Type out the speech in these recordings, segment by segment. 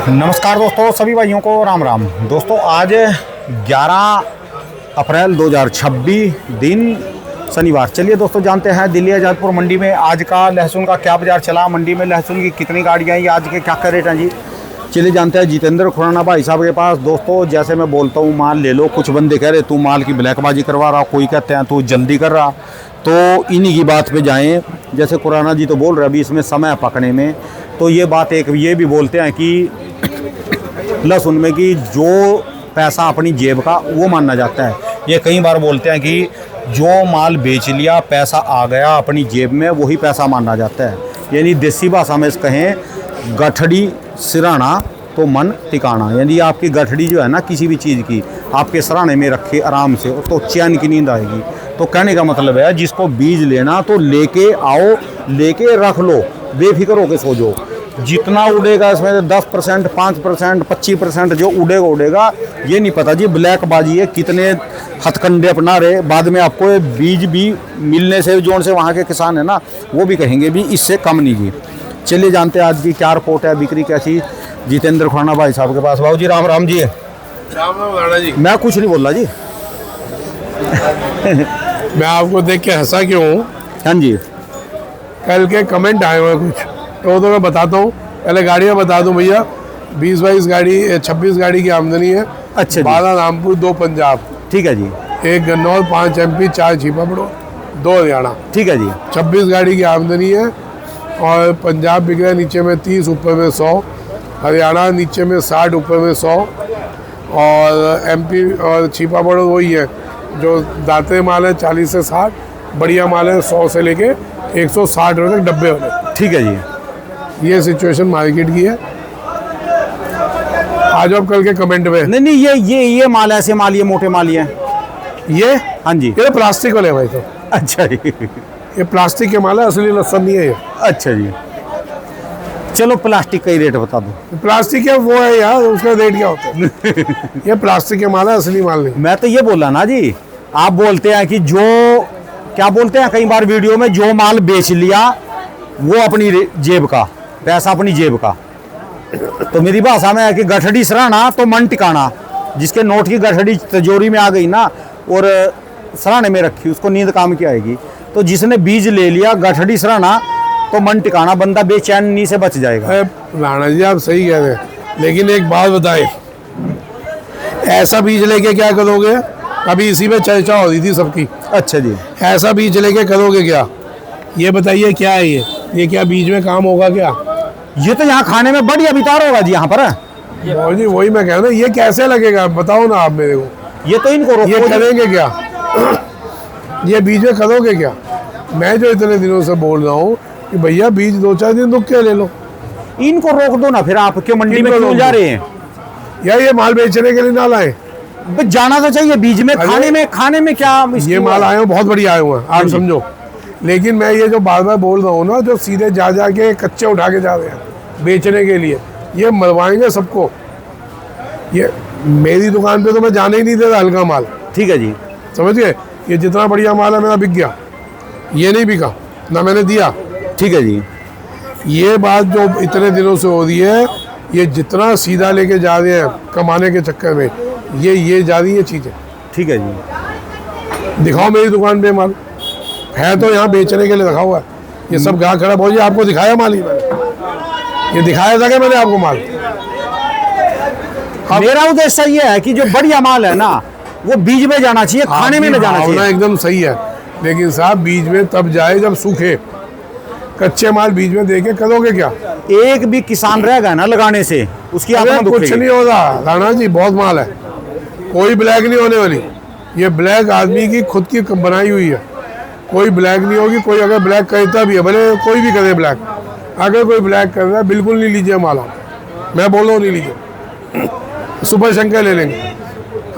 नमस्कार दोस्तों, सभी भाइयों को राम राम। दोस्तों आज 11 अप्रैल 2026 दिन शनिवार। चलिए दोस्तों जानते हैं दिल्ली आज़ादपुर मंडी में आज का लहसुन का क्या बाजार चला, मंडी में लहसुन की कितनी गाड़ियाँ हैं, आज के क्या क्या रेट हैं जी। चलिए जानते हैं जितेंद्र खुराना भाई साहब के पास। दोस्तों जैसे मैं बोलता हूँ माल ले लो, कुछ बंदे कह रहे तू माल की ब्लैकबाजी करवा रहा, कोई कहते हैं तू जल्दी कर रहा, तो इन्हीं की बात पे जाएं। जैसे खुराना जी तो बोल रहे अभी इसमें समय पकने में, तो ये बात एक ये भी बोलते हैं कि लहसुन में कि जो पैसा अपनी जेब का वो माना जाता है। ये कई बार बोलते हैं कि जो माल बेच लिया पैसा आ गया अपनी जेब में वही पैसा माना जाता है। यानी देसी भाषा में कहें गठड़ी सिराना तो मन टिकाना, यानी आपकी गठड़ी जो है ना किसी भी चीज़ की आपके सराहने में रखे आराम से तो चैन की नींद आएगी। तो कहने का मतलब है जिसको बीज लेना तो लेके आओ, लेके रख लो, बेफिक्र होकर सो जाओ। जितना उड़ेगा इसमें 10%, 5%, 25% जो उड़ेगा उड़ेगा, ये नहीं पता जी ब्लैकबाजी है कितने हथकंडे अपना रहे। बाद में आपको ये बीज भी मिलने से जोन से वहाँ के किसान है ना वो भी कहेंगे भी इससे कम नहीं जी। चलिए जानते हैं आज की क्या रिपोर्ट है, बिक्री कैसी। जितेंद्र खुराना भाई साहब के पास। बाबू जी राम राम जी। राम राम राणा जी। मैं कुछ नहीं बोल रहा जी। मैं आपको देख के हंसा क्यों हूँ? हाँ जी। कल के कमेंट आए हुए कुछ तो मैं बताता हूँ। पहले गाड़ियाँ बता दूँ भैया, 20-22 गाड़ी 26 गाड़ी की आमदनी है। अच्छा 12 रामपुर, 2 पंजाब, ठीक है जी। 1 गन्नौर, 5 MP, 4 छिपापड़ो, 2 हरियाणा। ठीक है जी। 26 गाड़ी की आमदनी है और पंजाब बिक रहा है नीचे में 30, ऊपर में 100, हरियाणा नीचे में 60, ऊपर में 100, और MP और छिपापड़ो वही है जो दाते माल है 40 से 60, बढ़िया माल है 100 से लेके 160 रुपये तक डब्बे वाले। ठीक है जी। ये सिचुएशन मार्केट की है। आज आप कल के कमेंट में नहीं ये माल ऐसे माल, ये मोटे माल ये ये हाँ जी। ये प्लास्टिक वाले भाई तो। अच्छा जी। ये प्लास्टिक के माल है, असली लहसुन नहीं है ये। अच्छा जी। चलो प्लास्टिक का ही रेट बता दो। प्लास्टिक है वो है यार, उसका रेट क्या होता है? ये प्लास्टिक के माल है, असली माल नहीं। मैं तो ये बोला ना जी, आप बोलते हैं कि जो क्या बोलते हैं कई बार वीडियो में, जो माल बेच लिया वो अपनी जेब का पैसा, अपनी जेब का। तो मेरी भाषा में है कि गठड़ी सराहना तो मन टिकाना। जिसके नोट की गठड़ी तिजोरी में आ गई ना और सराहने में रखी, उसको नींद काम की आएगी। तो जिसने बीज ले लिया गठड़ी सराहना तो मन टिकाना, बंदा बेचैनी से बच जाएगा। राणा जी आप सही कह रहे हैं, लेकिन एक बात बताए, ऐसा बीज लेके क्या करोगे? अभी इसी में चर्चा हो रही थी सबकी। अच्छा जी। ऐसा बीज लेके करोगे क्या? ये बताइए क्या है ये क्या बीज में काम होगा क्या? ये तो यहाँ खाने में बढ़िया विचार होगा जी यहाँ पर। जी वही मैं कह रहा हूँ, ये कैसे लगेगा बताओ ना आप मेरे को। ये तो इनको ये करेंगे क्या? ये बीज में करोगे क्या? मैं जो इतने दिनों से बोल रहा हूँ कि भैया बीज 2-4 दिन रुक के ले लो। इनको रोक दो ना, फिर आप क्यों मंडी में क्यों जा रहे हैं? या ये माल बेचने के लिए ना लाए? जाना तो चाहिए बीज में। खाने में क्या ये माल आए हो बहुत बढ़िया आए हुए हैं आप समझो। लेकिन मैं ये जो बार बार बोल रहा हूँ ना, जो सीधे जा के कच्चे उठा के जा रहे हैं बेचने के लिए, ये मरवाएंगे सबको। ये मेरी दुकान पे तो मैं जाने ही नहीं दे रहा हल्का माल। ठीक है जी। समझ गए? ये जितना बढ़िया माल है मेरा बिक गया, ये नहीं बिका ना मैंने दिया। ठीक है जी। ये बात जो इतने दिनों से हो रही है, ये जितना सीधा लेके जा रहे हैं कमाने के चक्कर में, ये जा रही है चीज़ें। ठीक है जी। दिखाओ मेरी दुकान पे माल है तो यहाँ बेचने के लिए रखा हुआ है। ये सब ग्राहक खड़ा बोलिए आपको दिखाया माल ही मैंने, ये दिखाया था क्या मैंने आपको माल? मेरा उद्देश्य ये है कि जो बढ़िया माल है ना वो बीज में जाना चाहिए, खाने में न जाना चाहिए। एकदम सही है, लेकिन साहब बीज में तब जाए जब सूखे। कच्चे माल बीज में देके करोगे क्या? एक भी किसान रहेगा ना लगाने से उसकी आत्मा दुख कुछ नहीं होगा राणा जी, बहुत माल है, कोई ब्लैक नहीं होने वाली। ये ब्लैक आदमी की खुद की बनाई हुई है, कोई ब्लैक नहीं होगी। कोई अगर ब्लैक करता भी है, भले कोई भी करे ब्लैक, अगर कोई ब्लैक कर रहा है बिल्कुल नहीं लीजिए माल आप। मैं बोल रहा हूँ नहीं लीजिए। सुपर शंकर ले लेंगे।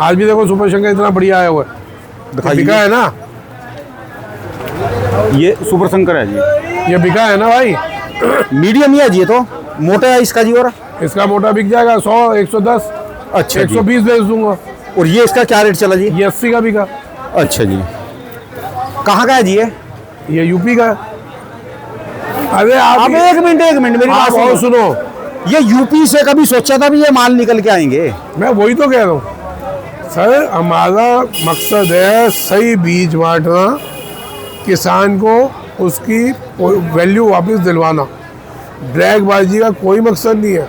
आज भी देखो सुपर शंकर इतना बढ़िया आया हुआ है, बिका है ना। ये सुपर शंकर है जी, ये बिका है ना भाई। मीडियम ही है जी, ये तो मोटा है इसका जी। और इसका मोटा बिक जाएगा 100, 110, अच्छा 120 बेच दूंगा। और ये इसका क्या रेट चला जी? ये 80 का बिका। अच्छा जी। कहाँ का है जी ये यूपी का। अरे आप एक मिनट मेरी बात सुनो, ये यूपी से कभी सोचा था भी ये माल निकल के आएंगे? मैं वही तो कह रहा हूँ सर, हमारा मकसद है सही बीज बांटना, किसान को उसकी वैल्यू वापस दिलवाना। ब्लैकबाजी का कोई मकसद नहीं है।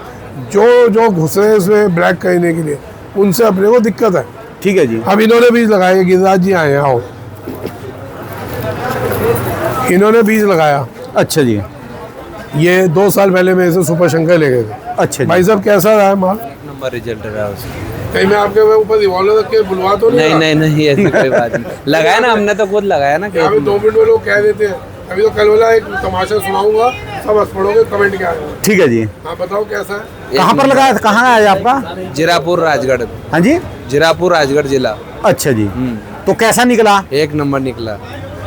जो घुस रहे हैं इसमें ब्लैक करने के लिए, उनसे अपने को दिक्कत है। ठीक है जी। अब इन्होंने बीज लगाए, गिरिराज जी आए हैं, आओ, इन्होंने बीज लगाया। अच्छा जी। ये 2 साल पहले मेरे से सुपर शंकर ले गए थे। अच्छा जी। भाई साहब कैसा रहा है माल? नंबर रिजल्ट रहा उसका। कहीं मैं आपके ऊपर रिवॉल्वर रख के बुलवा तो नहीं नहीं नहीं, ऐसी कोई बात नहीं। लगाया ना हमने, तो खुद लगाया ना। यहाँ पे 2 मिनट में लोग कह देते हैं। अभी तो कल वाला एक तमाशा सुनाऊंगा, सब हंस पड़ोगे, कमेंट क्या है। ठीक है जी। हाँ बताओ कैसा है? कहाँ पर लगाया था, कहाँ है आपका? जीरापुर राजगढ़। हाँ जी। जीरापुर राजगढ़ जिला। अच्छा जी। तो कैसा निकला? 1 नंबर निकला।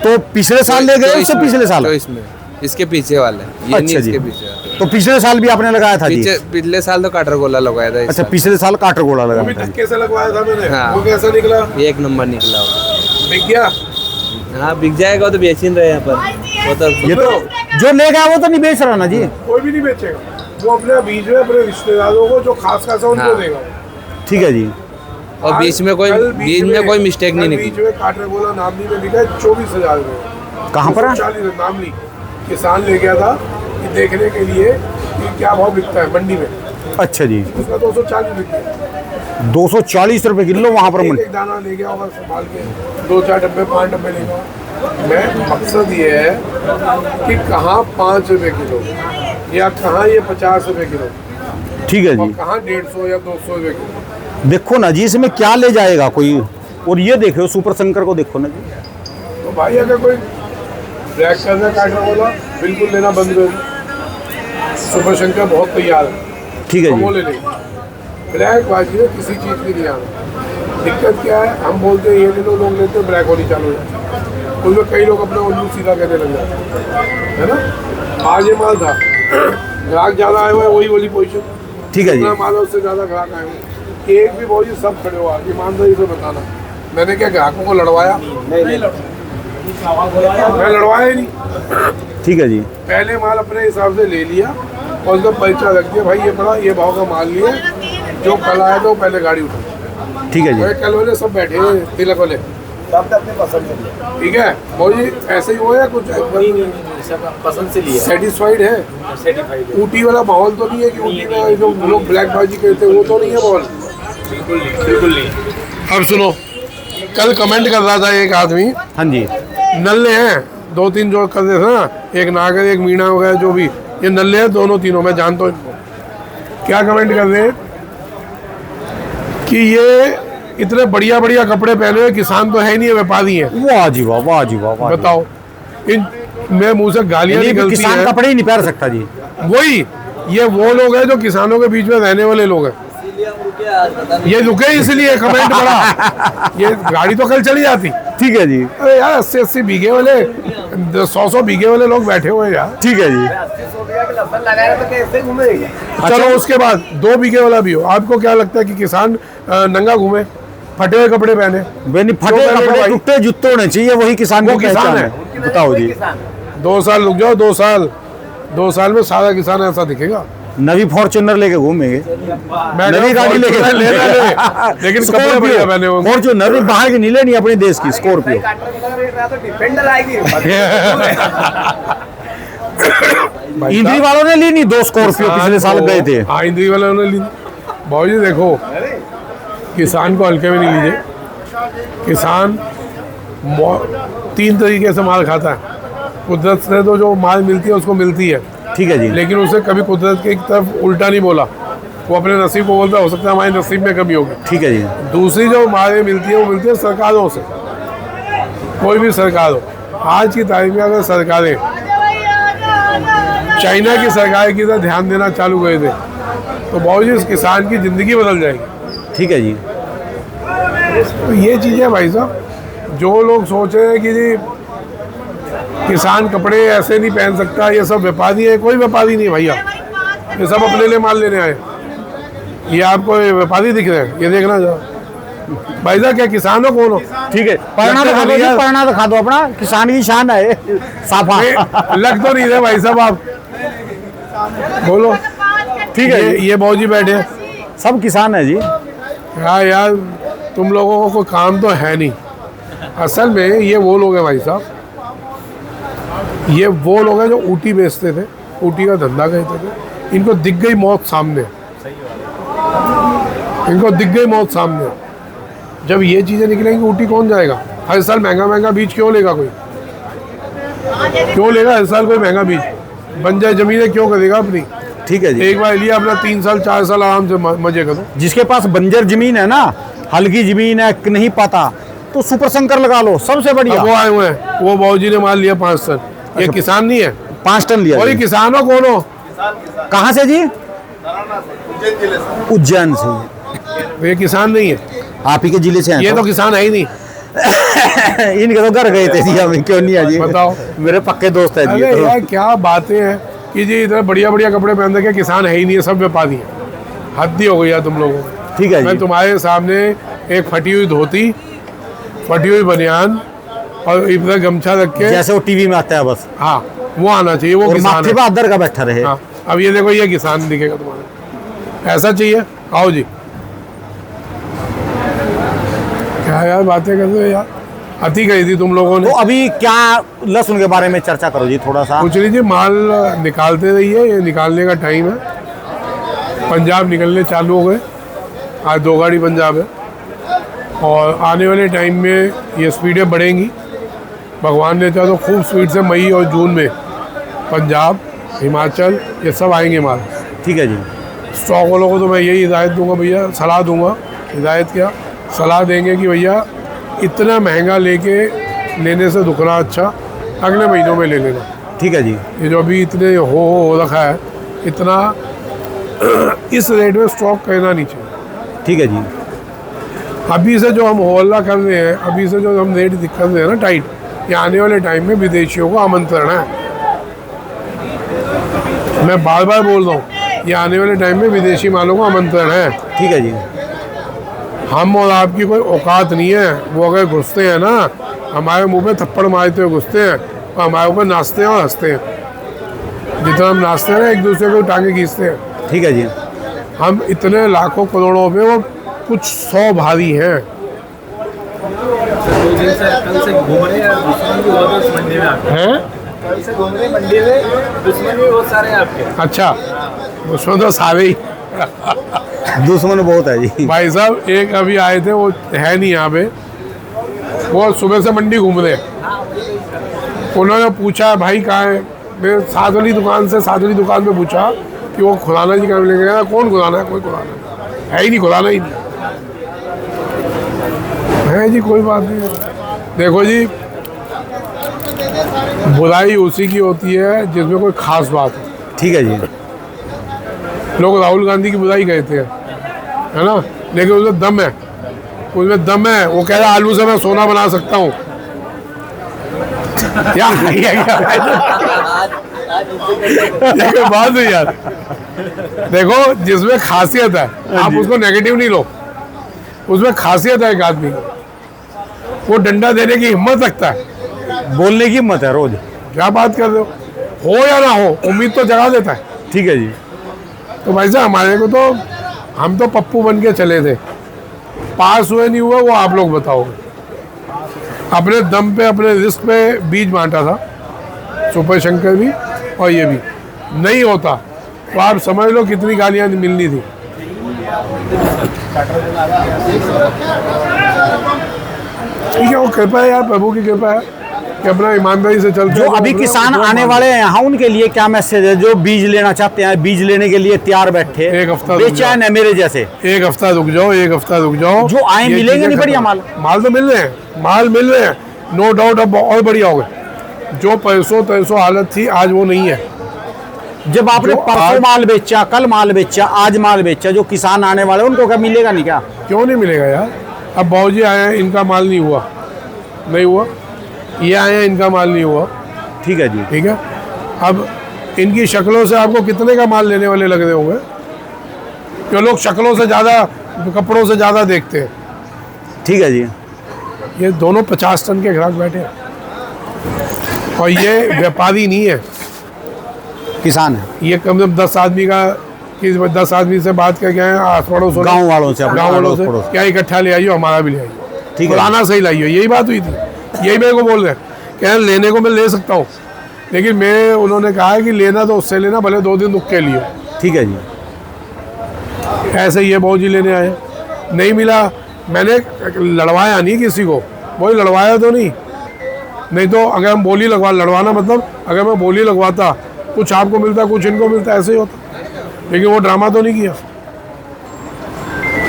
तो पिछले साल ले गए, उससे पिछले साल? तो इसमें इसके पीछे वाले, ये अच्छा नहीं जी। इसके पीछे वाले। तो पिछले साल भी आपने लगाया था जी? पिछले साल तो काटर गोला लगाया था। अच्छा, पिछले साल काटर गोला अभी लगाया तक था। कैसा लगवाया था मैंने? हाँ। वो कैसा निकला? 1 नंबर निकला। बिक गया? हाँ बिक जाएगा, तो बेच ही रहे यहाँ पर। वो तो ये तो जो ले गया वो तो नहीं बेच रहा ना जी? कोई भी नहीं बेचेगा, वो अपने बीच में अपने रिश्तेदारों को जो खास खास है उनको हाँ। देगा। ठीक है जी। और बीच में कोई मिस्टेक नहीं निकली। बीच में काटर गोला नामनी में बिका 24,000 रुपये। कहाँ पर? 40 नामनी किसान ले गया था कि देखने के लिए कि क्या भाव बिकता है मंडी में। अच्छा जी। उसका 240 बिक गया। 240 रुपए किलो वहाँ पर एक दाना ले गया होगा संभाल के, 2-4 डब्बे 5 डब्बे ले गया। मैं मकसद ये है कि कहाँ 5 रुपये किलो या कहाँ ये 50 रुपये किलो, ठीक है और जी। कहाँ 150 या 200 रुपये किलो। देखो ना जी, इसमें क्या ले जाएगा कोई? और ये देखो सुपर शंकर को, देखो ना जी। तो भाई अगर कोई ब्लैक करना काटना बोला, बिल्कुल लेना बंद कर। सुपर शंकर बहुत तैयार है, ठीक है तो वो जी। ले लेंगे। ब्लैक बाजी में किसी चीज़ की नहीं आना। दिक्कत क्या है, हम बोलते हैं ये ले लो, लोग लेते हैं, ब्लैक होनी चालू हो जाती है। उनमें कई लोग अपना उल्लू सीधा करने लग जाते हैं, है ना। आज ये माल था, ग्राहक ज़्यादा आए हुए हैं, वही वाली पोजीशन। ठीक है जी। जितना माल है उससे ज़्यादा ग्राहक आए हुए, एक भी बहुत सब खड़े हुआ। ईमानदारी से बताना, मैंने क्या ग्राहकों को लड़वाया? नहीं, मैं लड़वाया ही नहीं। ठीक है जी। पहले माल अपने हिसाब से ले लिया और उसका परिचय रख दिया, भाई ये बड़ा ये भाव का माल लिया, जो कल आया था वो पहले गाड़ी उठा। ठीक है जी। भाई कल वाले सब बैठे हैं, तिलक वाले, अपने पसंद से लिया। ठीक है भाई, ऐसे ही हो या कुछ पसंद से लिया। सेटिस्फाइड है? ऊटी वाला माहौल तो नहीं है कि ऊटी में जो लोग ब्लैकबाजी करते हैं, वो तो नहीं है माहौल। बिल्कुल नहीं। अब सुनो, कल कमेंट कर रहा था एक आदमी, हाँ जी। नल्ले हैं 2-3 जो कर रहे थे ना, एक नागर एक मीणा वगैरह, जो भी ये नल्ले हैं दोनों तीनों, मैं जानता हूँ इनको। क्या कमेंट कर रहे हैं कि ये इतने बढ़िया बढ़िया कपड़े पहने हुए, किसान तो है नहीं है, व्यापारी है। वाह जी वाह, वाह जी वाह, वाह जी। बताओ, इन मैं मुंह से गालियां ये भी निकलती किसान हैं। कपड़े ही नहीं पहन सकता जी। वही, ये वो लोग हैं जो किसानों के बीच में रहने वाले लोग हैं। ये रुके इसलिए कमेंट पड़ा, ये गाड़ी तो कल चली जाती। ठीक है जी। अरे यार 80-80 बीघे वाले, 100-100 बीघे वाले लोग बैठे हुए हैं यार। ठीक है जी। चलो उसके बाद 2 बीघे वाला भी हो, आपको क्या लगता है कि किसान नंगा घूमे, फटे हुए कपड़े पहने? बेनी फटे जो पहने कपड़े, भाई। टूटे जूते होने चाहिए, वही किसान वो की किसान पहचान है। बताओ जी। 2 साल रुक जाओ, 2 साल में सारा किसान ऐसा दिखेगा। नवी फॉर्च्यूनर लेके घूमेंगे, मैं नवी गाड़ी लेके लेकिन कपड़े बढ़िया पहने होंगे। फॉर्च्यूनर बाहर की नहीं लेनी, अपने देश की स्कॉर्पियो। इंद्री वालों ने ली नहीं 2 स्कॉर्पियो, पिछले साल गए थे। हाँ, इंद्री वालों ने ली। भाई जी देखो, किसान को हल्के में नहीं लीजिए। किसान 3 तरीके से माल खाता है। कुदरत से तो जो माल मिलती है उसको मिलती है, ठीक है जी। लेकिन उसे कभी कुदरत की तरफ उल्टा नहीं बोला, वो अपने नसीब को बोलता है, हो सकता है हमारे नसीब में कमी होगी। ठीक है जी। दूसरी जो मालें मिलती है वो मिलती है सरकारों से, कोई भी सरकार हो। आज की तारीख में अगर सरकारें चाइना की सरकार की तरह ध्यान देना चालू कर दे तो बहुत जी किसान की ज़िंदगी बदल जाएगी। ठीक है जी। तो ये चीज़ें भाई साहब, जो लोग सोच रहे हैं कि जी किसान कपड़े ऐसे नहीं पहन सकता, ये सब व्यापारी है, कोई व्यापारी नहीं भैया, ये सब अपने लिए माल लेने आए। ये आपको व्यापारी दिख रहे हैं, ये देखना जा भाई साहब, क्या किसान हो कौन हो? ठीक है, पढ़ना दिखा दो जी, पढ़ना दिखा दो अपना, किसान की शान है साफा। लग तो नहीं रहे भाई साहब, आप बोलो। ठीक है जी। ये बाबूजी बैठे हैं। सब किसान है जी। यार तुम लोगों को कोई काम तो है नहीं। असल में ये वो लोग हैं भाई साहब, ये वो लोग हैं जो ऊटी बेचते थे, ऊटी का धंधा करते थे। इनको दिख गई मौत सामने, इनको दिख गई मौत सामने। जब ये चीज़ें निकलेंगी ऊटी कौन जाएगा? हर साल महंगा महंगा बीज क्यों लेगा कोई? क्यों लेगा हर साल कोई महंगा बीज? बन जाए ज़मीनें क्यों करेगा अपनी? ठीक है जी। एक बार लिया अपना 3 साल 4 साल आराम से मजे करो। जिसके पास बंजर जमीन है ना, हल्की जमीन है, नहीं पाता, तो सुपर शंकर लगा लो, सबसे बढ़िया। अब वो आए हुए हैं, वो बाबूजी ने माल लिया 5 टन। ये किसान नहीं है? 5 टन लिया और ये जी। किसान हो कौन हो? कहाँ से जी? उज्जैन से। ये किसान नहीं है, आप ही के जिले से हैं? ये तो किसान है ही नहीं। इनके तो घर गए थे जी, हमें क्यों नहीं है जी? बताओ। मेरे पक्के दोस्त है जी। अरे यार क्या बातें हैं कि जी इतना बढ़िया बढ़िया कपड़े पहन के किसान है ही नहीं है, सब व्यापारी है। हद ही हो गई यार तुम लोगों को। ठीक है मैं जी। तुम्हारे सामने एक फटी हुई धोती, फटी हुई बनियान और इधर गमछा रख के, जैसे वो टीवी में आता है बस, हाँ वो आना चाहिए, वो और किसान माथे है। पे अदर का बैठा रहे। हाँ अब ये देखो, ये किसान दिखेगा तुम्हारे, ऐसा चाहिए। आओ जी। क्या यार बातें करते हो यार, अति कही थी तुम लोगों ने। तो अभी क्या लहसुन के बारे में चर्चा करो जी थोड़ा सा। कुछ नहीं जी, माल निकालते रहिए, ये निकालने का टाइम है। पंजाब निकलने चालू हो गए, आज 2 गाड़ी पंजाब है, और आने वाले टाइम में ये स्पीडें बढ़ेंगी। भगवान ने चाहा तो खूब स्पीड से मई और जून में पंजाब, हिमाचल, ये सब आएंगे माल। ठीक है जी। स्टॉक वालों को तो मैं यही हिदायत दूंगा भैया, सलाह दूंगा, हिदायत क्या सलाह देंगे कि भैया इतना महंगा लेके लेने से दुखना अच्छा अगले महीनों में ले लेना। ठीक है जी। ये जो अभी इतने हो रखा है, इतना इस रेट में स्टॉक करना नहीं चाहिए। ठीक है जी। अभी से जो हम होल्ला कर रहे हैं, अभी से जो हम रेट कर रहे हैं ना टाइट, ये आने वाले टाइम में विदेशियों को आमंत्रण है। मैं बार बार बोल रहा हूँ, ये आने वाले टाइम में विदेशी मालों को आमंत्रण है। ठीक है जी। हम और आपकी कोई औकात नहीं है। वो अगर घुसते हैं ना, हमारे मुंह पे थप्पड़ मारते हुए घुसते हैं और हमारे ऊपर नाचते हैं और हंसते हैं। जितना हम नाचते हैं ना, एक दूसरे को टांगे खींचते हैं। ठीक है जी। हम इतने लाखों करोड़ों पे वो कुछ 100 भारी हैं। 2 दिन से कल से घूम रहे हैं, दुश्मन भी बहुत है मंडी में आपके। हैं? कल से घूम रहे हैं मंडी में, दुश्मन भी बहुत सारे हैं आपके। अच्छा, उसमें तो सारे ही दुश्मन बहुत है जी। भाई साहब एक अभी आए थे, वो है नहीं यहाँ पे, वो सुबह से मंडी घूम रहे हैं। उन्होंने पूछा भाई कहाँ है, मैं साथ वाली दुकान पे पूछा कि वो खुलाना जी कहाँ लेके गया। कौन खुलाना है? कोई खुलाना नहीं है ही नहीं, खुलाना ही नहीं है जी। कोई बात नहीं। देखो जी, बुराई उसी की होती है जिसमें कोई खास बात हो। ठीक है जी। लोग राहुल गांधी की बुराई कहते हैं, है ना, लेकिन उसमें दम है, उसमें दम है। वो कह रहा है आलू से मैं सोना बना सकता हूँ। देखो बात है यार, देखो जिसमें खासियत है, आप उसको नेगेटिव नहीं लो। उसमें खासियत है एक आदमी की, वो डंडा देने की हिम्मत रखता है। बोलने की हिम्मत है रोज। क्या बात कर रहे हो या ना हो, उम्मीद तो जगा देता है। ठीक है जी। तो भाई साहब हमारे को तो, हम तो पप्पू बन के चले थे, पास हुए नहीं हुआ वो आप लोग बताओगे। अपने दम पे, अपने रिस्क पे बीज बांटा था, सुपर शंकर भी और ये भी। नहीं होता तो आप समझ लो कितनी गालियाँ मिलनी थी। ठीक है, वो कृपा है यार, प्रभु की कृपा है कि अपना ईमानदारी से चलते जो हैं। अभी किसान आने वाले हैं यहाँ, उनके लिए क्या मैसेज है? जो बीज लेना चाहते हैं, बीज लेने के लिए तैयार बैठे, एक हफ्ता रुक बेचैन है मेरे जैसे, एक हफ्ता रुक जाओ, एक हफ्ता रुक जाओ। जो आए ये मिलेंगे चीजें नहीं बढ़िया खत्म। माल? माल तो मिल रहे हैं, माल मिल रहे हैं, नो डाउट। अब और बढ़िया हो गए। जो 500 हालत थी, आज वो नहीं है। जब आपने जो परसों आज- माल बेचा, कल माल बेचा, आज माल बेचा, जो किसान आने वाले उनको क्या मिलेगा नहीं क्या? क्यों नहीं मिलेगा यार? अब बाबूजी आए हैं, इनका माल नहीं हुआ, नहीं हुआ। ये आए हैं, इनका माल नहीं हुआ। ठीक है जी। ठीक है, अब इनकी शक्लों से आपको कितने का माल लेने वाले लग रहे होंगे? क्यों लोग शक्लों से ज़्यादा, कपड़ों से ज़्यादा देखते हैं। ठीक है जी। ये दोनों 50 टन के ग्राहक बैठे हैं, और ये व्यापारी नहीं है, किसान है। ये कम से कम 10 आदमी का कि 10 आदमी से बात करके आए आस पड़ोस गाँव वालों से, अपने गाँव वालों अड़ोस से पड़ोस। क्या इकट्ठा ले आइयो, हमारा भी ले आइयो, ठीक है। पुराना सही लाइयो, यही बात हुई थी। यही मेरे को बोल रहे क्या लेने को मैं ले सकता हूँ, लेकिन मैं उन्होंने कहा है कि लेना तो उससे लेना, भले 2 दिन रुक के लियो। ठीक है जी। ऐसे ये बहुत जी लेने आए, नहीं मिला, मैंने लड़वाया नहीं किसी को, वही लड़वाया तो नहीं तो अगर हम बोली लड़वाना मतलब अगर मैं बोली लगवाता, कुछ आपको मिलता कुछ इनको मिलता, ऐसे ही होता, लेकिन वो ड्रामा तो नहीं किया।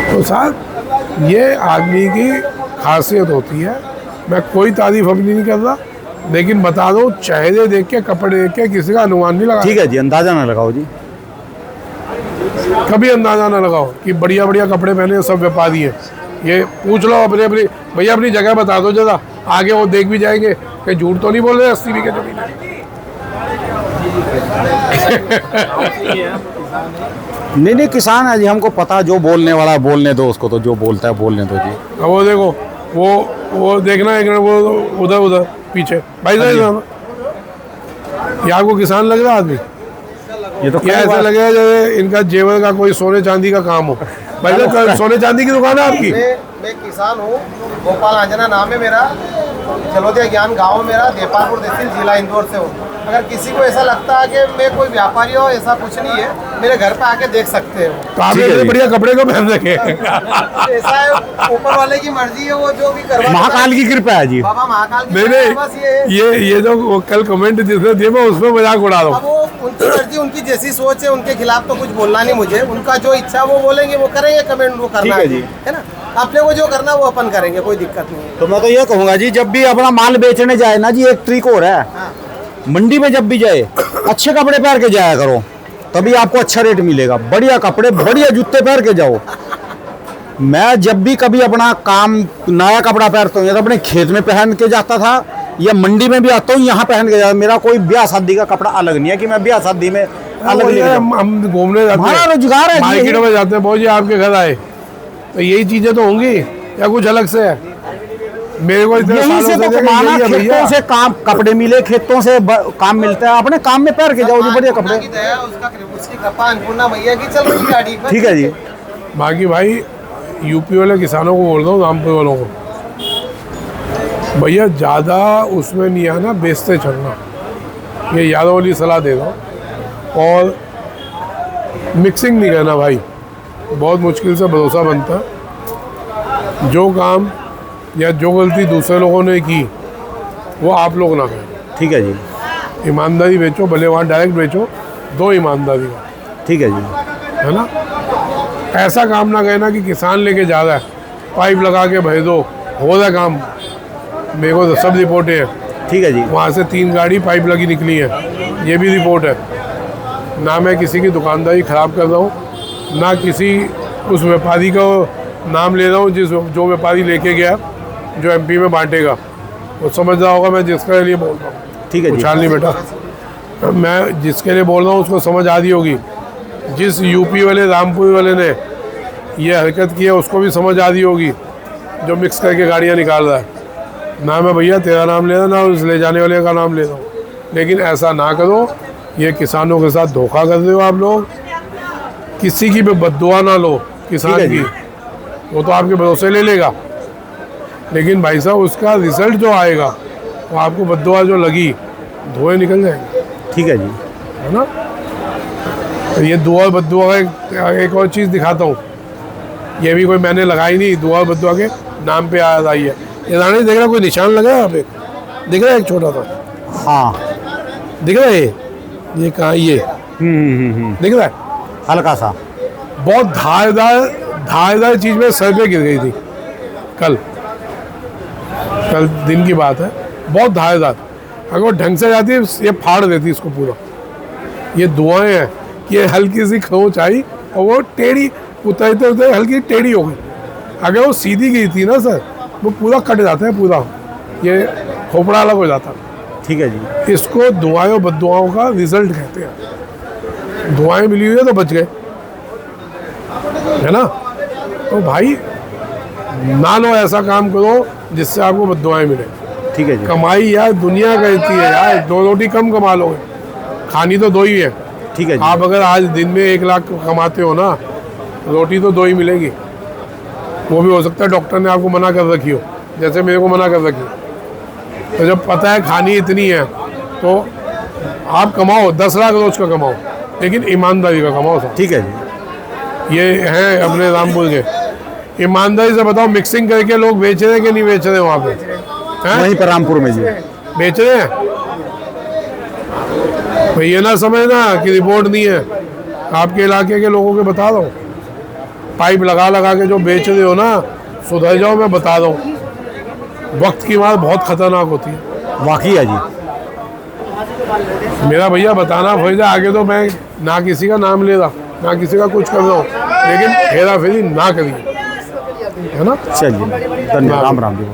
तो साहब ये आदमी की खासियत होती है। मैं कोई तारीफ अपनी नहीं कर रहा, लेकिन बता दो चेहरे देख के, कपड़े देख के किसी का अनुमान नहीं लगा। ठीक है जी, अंदाजा ना लगाओ जी। कभी अंदाजा ना लगाओ कि बढ़िया बढ़िया कपड़े पहने सब व्यापारी हैं। ये पूछ लो अपने अपनी, भैया अपनी जगह बता दो जरा, आगे वो देख भी जाएंगे कि झूठ तो नहीं बोल रहे 80 बीघे जमीन है। नहीं किसान है जी, हमको पता, जो बोलने वाला है बोलने दो उसको, तो जो बोलता है बोलने दो जी। अब वो देखो वो देखना एक वो उधर पीछे भाई साहब, ये आपको किसान लग रहा आदमी? ये तो क्या ऐसा लगेगा जैसे इनका जेवर का कोई सोने चांदी का काम हो। भाई साहब सोने चांदी की दुकान है आपकी? मैं किसान हूँ, गोपाल आंजना नाम है मेरा, जलोदिया ज्ञान गांव मेरा, देपालपुर तहसील जिला इंदौर से हूँ। अगर किसी को ऐसा लगता है कि मैं कोई व्यापारी हो, ऐसा कुछ नहीं है, मेरे घर पे आके देख सकते हो। तो आपने इतने बढ़िया कपड़े को पहन रखे। ऐसा है, ऊपर वाले की मर्जी है, वो जो भी करवा, महाकाल की कृपा है जी। बाबा महाकाल की नहीं कृपा है, बस ये है। ये जो वो कल कमेंट जिसने दिए मैं उसमें मजाक उड़ा रहा अब हूँ। वो उनकी मर्जी, उनकी जैसी सोच है, उनके खिलाफ तो कुछ बोलना नहीं मुझे। उनका जो इच्छा वो बोलेंगे, वो करेंगे, कमेंट वो करना ठीक है जी। है ना। अपने को जो करना वो अपन करेंगे, कोई दिक्कत नहीं है। तो मैं तो ये कहूँगा जी, जब भी अपना माल बेचने जाए ना जी, एक ट्रिक और है, मंडी में जब भी जाए अच्छे कपड़े पहन के जाया करो, तभी आपको अच्छा रेट मिलेगा। बढ़िया कपड़े, बढ़िया जूते पहन के जाओ। मैं जब भी कभी अपना काम नया कपड़ा पहनता हूँ, या तो अपने खेत में पहन के जाता था, या मंडी में भी आता हूँ यहाँ पहन के जाता। मेरा कोई ब्याह शादी का कपड़ा अलग नहीं है कि मैं ब्याह शादी में अलग लेके जाऊं। हम घूमने जाते हमारा रोजगार है जी, मार्केट में जाते हैं, बहुत जी आपके घर आए तो यही चीजें तो होंगी या कुछ अलग से है? मेरे को इतने यहीं सालों से तो देखा, कमाना, यही है खेतों भैया। से काम, कपड़े मिले खेतों से काम मिलता है, अपने काम में पहन के जाओ जी बढ़िया कपड़े। की दया, उसकी कृपा अन्नपूर्णा मैया की चल रही गाड़ी। ठीक है जी। बाकी भाई यूपी वाले किसानों को बोल रहा हूँ, रामपुर वालों को, भैया ज़्यादा उसमें नहीं आना, बेचते चलना, ये यादव वाली सलाह दे रहा हूँ। और मिक्सिंग नहीं करना भाई, बहुत मुश्किल से भरोसा बनता है। जो काम या जो गलती दूसरे लोगों ने की वो आप लोग ना करें। ठीक है जी। ईमानदारी बेचो, भले वहाँ डायरेक्ट बेचो, दो ईमानदारी का, ठीक है जी। है ना। ऐसा काम ना कहना कि किसान लेके जा रहा है, पाइप लगा के भेज दो, हो रहा काम। मेरे को तो सब रिपोर्टें हैं, ठीक है जी। वहाँ से 3 गाड़ी पाइप लगी निकली है, ये भी रिपोर्ट है। ना मैं किसी की दुकानदारी ख़राब कर रहा हूँ, ना किसी उस व्यापारी का नाम ले रहा हूँ जो व्यापारी लेके गया, जो एमपी में बांटेगा, वो समझ रहा होगा मैं जिसके लिए बोल रहा हूँ। ठीक है जी। उछाल नहीं बेटा, मैं जिसके लिए बोल रहा हूँ उसको समझ आ रही होगी। जिस यूपी वाले रामपुर वाले ने ये हरकत की है उसको भी समझ आ रही होगी, जो मिक्स करके गाड़ियाँ निकाल रहा है। ना मैं भैया तेरा नाम ले रहा, ना उस ले जाने वाले का नाम ले रहा हूँ, लेकिन ऐसा ना करो। ये किसानों के साथ धोखा कर रहे हो आप लोग। किसी की भी बद्दुआ ना लो किसान ठीक है की, जी। वो तो आपके भरोसे ले लेगा, लेकिन भाई साहब उसका रिजल्ट जो आएगा वो आपको बद्दुआ जो लगी धुएं निकल जाएंगे, ठीक है जी। है ना। तो ये दुआ बद्दुआ का एक और चीज़ दिखाता हूँ, ये भी कोई मैंने लगाई नहीं, दुआ बद्दुआ के नाम पे आ रही है। ये रानी देख रहा, कोई निशान लगा है यहाँ पे, दिख रहा है एक छोटा सा, हाँ दिख रहा है ये कहाँ, ये दिख रहा है हल्का सा। बहुत धारदार चीज़ में सर पे गिर गई थी कल दिन की बात है, बहुत धारदार। अगर वो ढंग से जाती है ये फाड़ देती इसको पूरा। ये दुआएं हैं कि ये हल्की सी खरोंच आई और वो टेढ़ी उतरते उतरते हल्की टेढ़ी हो गई। अगर वो सीधी गई थी ना सर, वो पूरा कट जाता है, पूरा ये खोपड़ा अलग हो जाता है। ठीक है जी। इसको दुआएं और बद्दुआओं का रिजल्ट कहते हैं। दुआएं मिली हुई है तो बच गए, है ना। तो भाई ना लो, ऐसा काम करो जिससे आपको बद्दुआएं मिले। ठीक है जी। कमाई यार दुनिया कहती है यार, 2 रोटी कम कमा लोगे, खानी तो 2 ही है। ठीक है जी। आप अगर आज दिन में 1 लाख कमाते हो ना, रोटी तो 2 ही मिलेगी। वो भी हो सकता है डॉक्टर ने आपको मना कर रखी हो, जैसे मेरे को मना कर रखी। तो जब पता है खानी इतनी है तो आप कमाओ 10 लाख रोज का कमाओ, लेकिन ईमानदारी का कमाओ साहब। ठीक है जी। ये है अपने रामपुर के। ईमानदारी से बताओ, मिक्सिंग करके लोग बेच रहे हैं कि नहीं बेच रहे वहाँ पे? हैं? वहीं पर रामपुर में जी। बेच रहे हैं भाई। ये ना समझना कि रिपोर्ट नहीं है, आपके इलाके के लोगों के बता रहा हूँ। पाइप लगा लगा के जो बेच रहे हो ना, सुधर जाओ, मैं बता रहा हूँ। वक्त की मार बहुत खतरनाक होती है। वाकई है जी। मेरा भैया बताना फैजा, आगे तो मैं ना किसी का नाम ले रहा, ना किसी का कुछ कर रहा हूँ, लेकिन हेरा फेरी ना करिए, है ना। चलिए धन्यवाद। राम राम जी।